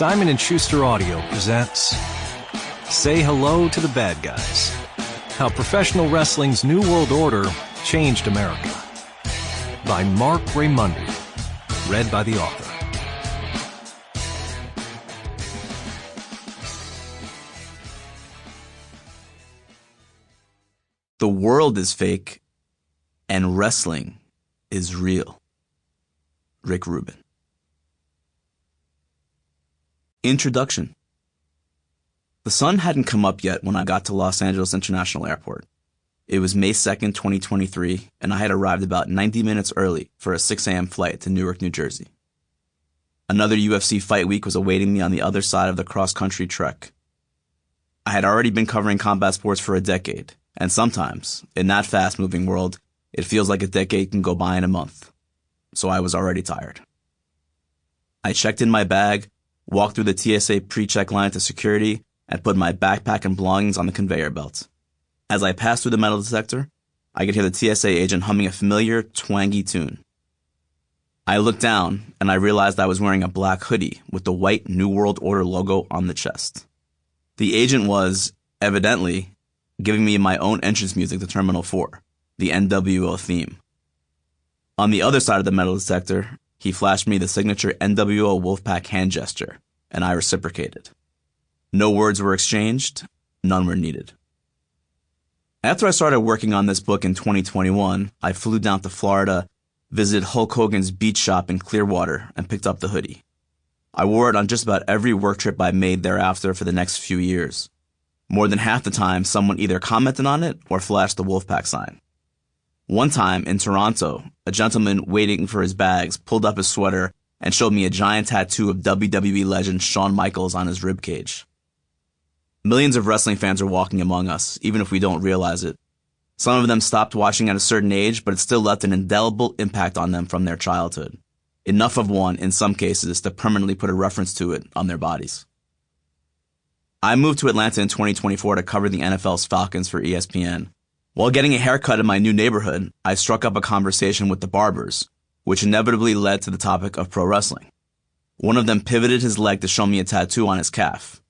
Simon & Schuster Audio presents Say Hello to the Bad Guys. How Professional Wrestling's New World Order Changed America. By Marc Raimondi. Read by the author. The world is fake, and wrestling is real. Rick Rubin. Introduction. The sun hadn't come up yet when I got to Los Angeles International Airport. It was May 2nd, 2023, and I had arrived about 90 minutes early for a 6 a.m. flight to Newark, New Jersey. Another UFC fight week was awaiting me on the other side of the cross-country trek. I had already been covering combat sports for a decade, and sometimes, in that fast-moving world, it feels like a decade can go by in a month. So I was already tired. I checked in my bag, walked through the TSA pre-check line to security, and put my backpack and belongings on the conveyor belt. As I passed through the metal detector, I could hear the TSA agent humming a familiar, twangy tune. I looked down, and I realized I was wearing a black hoodie with the white New World Order logo on the chest. The agent was, evidently, giving me my own entrance music to Terminal 4, the NWO theme. On the other side of the metal detector, he flashed me the signature NWO Wolfpack hand gesture, and I reciprocated. No words were exchanged, none were needed. After I started working on this book in 2021, I flew down to Florida, visited Hulk Hogan's beach shop in Clearwater, and picked up the hoodie. I wore it on just about every work trip I made thereafter for the next few years. More than half the time, someone either commented on it or flashed the Wolfpack sign. One time, in Toronto, a gentleman waiting for his bags pulled up his sweater and showed me a giant tattoo of WWE legend Shawn Michaels on his ribcage. Millions of wrestling fans are walking among us, even if we don't realize it. Some of them stopped watching at a certain age, but it still left an indelible impact on them from their childhood. Enough of one, in some cases, to permanently put a reference to it on their bodies. I moved to Atlanta in 2024 to cover the NFL's Falcons for ESPN. While getting a haircut in my new neighborhood, I struck up a conversation with the barbers, which inevitably led to the topic of pro wrestling. One of them pivoted his leg to show me a tattoo on his calf.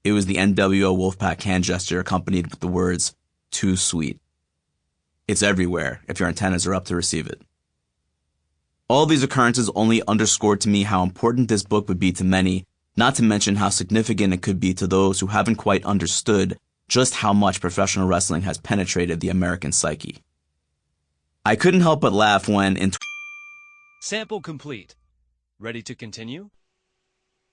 It was the NWO Wolfpack hand gesture accompanied with the words, "Too sweet." It's everywhere if your antennas are up to receive it. All these occurrences only underscored to me how important this book would be to many, not to mention how significant it could be to those who haven't quite understood just how much professional wrestling has penetrated the American psyche. I couldn't help but laugh when, Sample complete. Ready to continue?